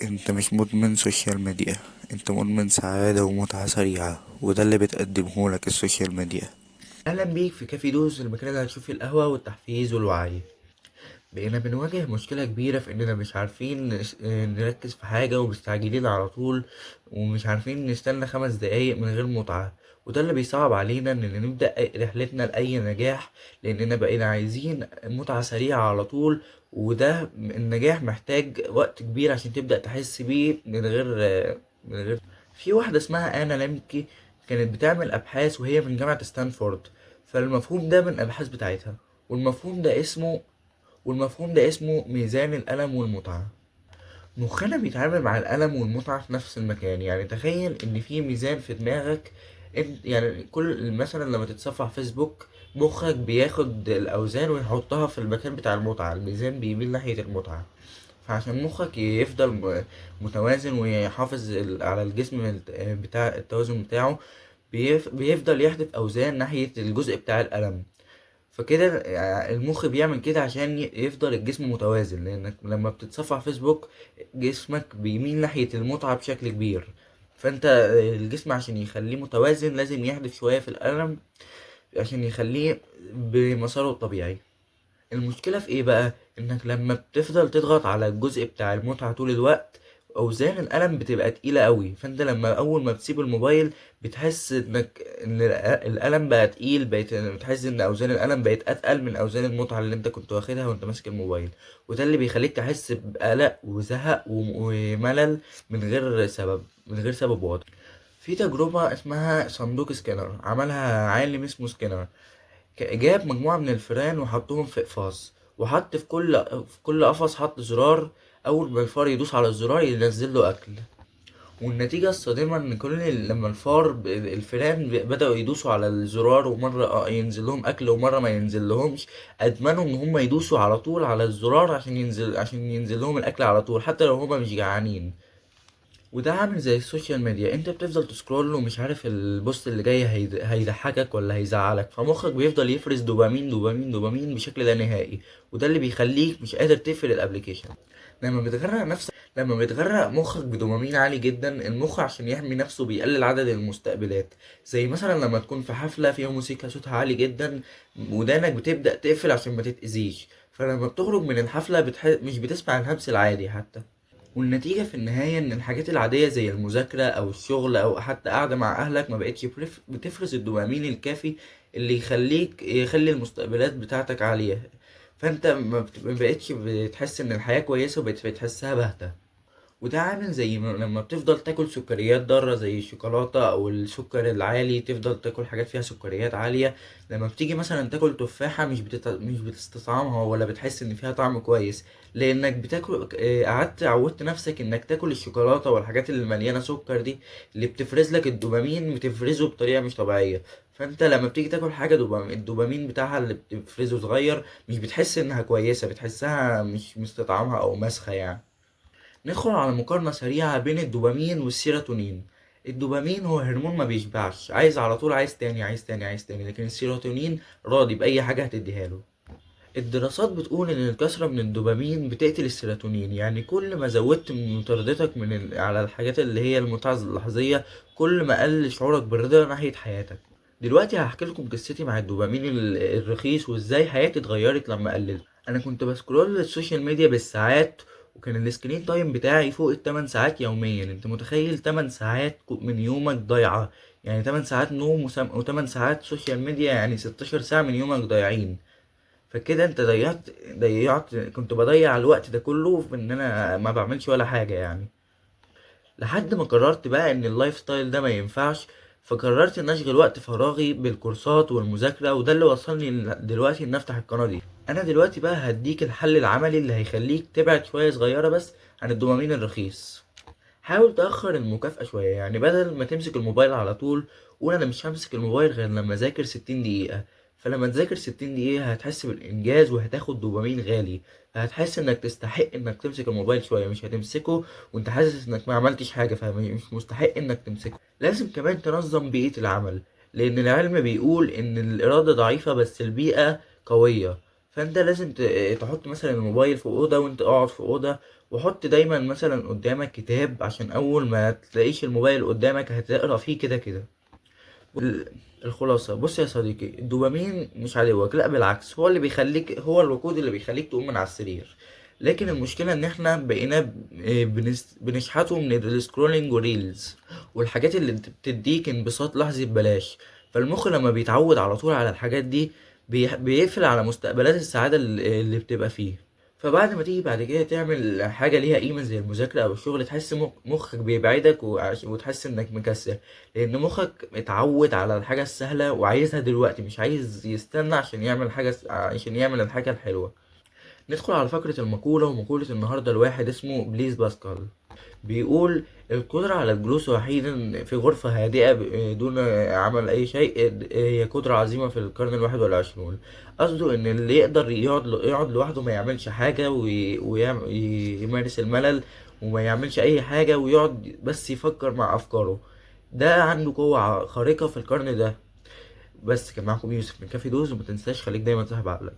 انت مش مدمن سوشيال ميديا، انت مدمن سعادة ومتعة سريعة، وده اللي بتقدمه لك السوشيال ميديا. أهلا بيك في كافي دوس، المكان اللي هتشوف فيه القهوة والتحفيز والوعي. بقينا بنواجه مشكلة كبيرة في إننا مش عارفين نركز في حاجة ومستعجلين على طول، ومش عارفين نستنى 5 دقايق من غير متعة. وده اللي بيصعب علينا إننا نبدأ رحلتنا لأي نجاح، لأننا بقينا عايزين متعة سريعة على طول. وده النجاح محتاج وقت كبير عشان تبدأ تحس بيه من غير. في واحدة اسمها آنا لامكي كانت بتعمل أبحاث وهي من جامعة ستانفورد. فالمفهوم ده من الأبحاث بتاعتها، والمفهوم ده اسمه والمفهوم ده اسمه ميزان الألم والمتعة. مخنا بيتعامل مع الألم والمتعة في نفس المكان. يعني تخيل إن في ميزان في دماغك. انت يعني كل مثلا لما تتصفح فيسبوك، مخك بياخد الأوزان ويحطها في المكان بتاع المتعة. الميزان بيميل ناحية المتعة. فعشان مخك يفضل متوازن ويحافظ على الجسم بتاع التوازن بتاعه، بيفضل يحذف أوزان ناحية الجزء بتاع الألم. فكده المخ بيعمل كده عشان يفضل الجسم متوازن، لانك لما بتتصفح فيسبوك جسمك بيميل ناحية المتعة بشكل كبير. فانت الجسم عشان يخليه متوازن لازم يحدف شوية في الألم عشان يخليه بمساره الطبيعي. المشكلة في ايه بقى؟ انك لما بتفضل تضغط على الجزء بتاع المتعة طول الوقت، اوزان القلم بتبقى تقيلة قوي. فانت لما اول ما بتسيب الموبايل بتحس ان القلم بقى تقيل، بتحس ان اوزان القلم بقت اتقل من اوزان المتعة اللي انت كنت واخدها وانت ماسك الموبايل. وده اللي بيخليك تحس بقلق وزهق وملل من غير سبب واضح. في تجربة اسمها صندوق سكينر عملها عالم اسمه سكينر. جاب مجموعة من الفئران وحطهم في قفص، وحط في كل قفص حط زرار. أول ما الفار يدوس على الزرار ينزل له أكل. والنتيجة الصادمة إن لما الفئران بدأوا يدوسوا على الزرار، ومرة ينزل لهم أكل ومرة ما ينزل لهمش، أدمنوا إن هما يدوسوا على طول على الزرار عشان ينزل لهم الأكل على طول حتى لو هما مش جعانين. وده عامل زي السوشيال ميديا، انت بتفضل تسكرول ومش عارف البوست اللي جاي هيضحكك ولا هيزعلك، فمخك بيفضل يفرز دوبامين دوبامين دوبامين بشكل لا نهائي. وده اللي بيخليك مش قادر تقفل الابليكيشن. لما بتغرق مخك بدوبامين عالي جدا، المخ عشان يحمي نفسه بيقلل عدد المستقبلات. زي مثلا لما تكون في حفلة فيها موسيقى صوتها عالي جدا، ودانك بتبدأ تقفل عشان ما تتأذيش. فلما بتخرج من الحفلة مش بتسمع الهمس العادي حتى. والنتيجة في النهاية إن الحاجات العادية زي المذاكرة أو الشغل أو حتى قاعدة مع أهلك ما بقتش بتفرز الدوبامين الكافي اللي يخلي المستقبلات بتاعتك عالية. فأنت ما بقتش بتحس إن الحياة كويسة، وبقيت بتحسها باهتة. وده عامل زي لما بتفضل تاكل سكريات ضارة زي الشوكولاتة أو السكر العالي، تفضل تاكل حاجات فيها سكريات عالية. لما بتيجي مثلا تاكل تفاحة مش بتستطعمها ولا بتحس إن فيها طعم كويس، لأنك بتاكل قعدت عودت نفسك إنك تاكل الشوكولاتة والحاجات اللي مليانة سكر دي، اللي بتفرز لك الدوبامين بتفرزه بطريقة مش طبيعية. فانت لما بتيجي تاكل حاجة الدوبامين بتاعها اللي بتفرزه صغير، مش بتحس انها كويسة، بتحسها مش مستطعمها او مسخة يعني. ندخل على مقارنة سريعة بين الدوبامين والسيروتونين. الدوبامين هو هرمون ما بيشبعش، عايز على طول، عايز تاني عايز تاني عايز تاني، لكن السيروتونين راضي بأي حاجة هتديها له. الدراسات بتقول ان الكثرة من الدوبامين بتقتل السيروتونين. يعني كل ما زودت من مطاردتك على الحاجات اللي هي المتعة اللحظية، كل ما قل شعورك بالرضا ناحية حياتك. دلوقتي هحكي لكم قصتي مع الدوبامين الرخيص وازاي حياتي اتغيرت لما قللت. انا كنت بسكرول السوشيال ميديا بالساعات، وكان السكرين تايم بتاعي فوق ال8 ساعات يوميا. انت متخيل 8 ساعات من يومك ضايعة؟ يعني 8 ساعات نوم و8 ساعات سوشيال ميديا، يعني 16 ساعة من يومك ضايعين. فكده انت كنت بضيع الوقت ده كله في ان انا ما بعملش ولا حاجة يعني. لحد ما قررت بقى ان اللايف ستايل ده ما ينفعش. فقررت ان اشغل وقت فراغي بالكورسات والمذاكرة، وده اللي وصلني دلوقتي ان افتح القناة دي. انا دلوقتي بقى هديك الحل العملي اللي هيخليك تبعد شوية صغيرة بس عن الدوبامين الرخيص. حاول تأخر المكافأة شوية. يعني بدل ما تمسك الموبايل على طول، قول أنا مش همسك الموبايل غير لما أذاكر 60 دقيقة. فلما تذاكر 60 دقيقة هتحس بالإنجاز وهتاخد دوبامين غالي. فهتحس إنك تستحق إنك تمسك الموبايل شوية، مش هتمسكه وإنت حاسس إنك ما عملتش حاجة، فمش مستحق إنك تمسكه. لازم كمان تنظم بيئة العمل، لأن العلم بيقول إن الإرادة ضعيفة بس البيئة قوية. فانت لازم تحط مثلا الموبايل في اوضه، وانت اقعد في اوضه وحط دايما مثلا قدامك كتاب عشان اول ما تلاقيش الموبايل قدامك هتقرا فيه كده كده. ال- الخلاصة، بص يا صديقي، الدوبامين مش عدوك، لا بالعكس، هو اللي بيخليك، هو الوقود اللي بيخليك تقوم من على السرير. لكن المشكلة ان احنا بقينا بنشحته من السكرولينج وريلز والحاجات اللي بتديك انبساط لحظي ببلاش. فالمخ لما بيتعود على طول على الحاجات دي بيقفل على مستقبلات السعادة اللي بتبقى فيه. فبعد ما تيجي بعد كده تعمل حاجة ليها قيمة زي المذاكرة أو الشغل، تحس مخك بيبعدك وتحس إنك مكسل، لان مخك اتعود على الحاجه السهله وعايزها دلوقتي، مش عايز يستنى عشان يعمل حاجه عشان يعمل الحاجه الحلوه. ندخل على فقره المقوله، ومقوله النهارده لواحد اسمه بليز باسكال، بيقول: القدرة على الجلوس وحيدا في غرفة هادئة دون عمل أي شيء هي قدرة عظيمة في القرن الواحد والعشرون. قصده إن اللي يقدر يقعد لوحده ما يعملش حاجة ويمارس الملل وما يعملش أي حاجة ويقعد بس يفكر مع أفكاره، ده عنده قوة خارقة في القرن ده. بس كان معاكم يوسف من كافي دوز، ومتنساش خليك دايما صاحب عقلك.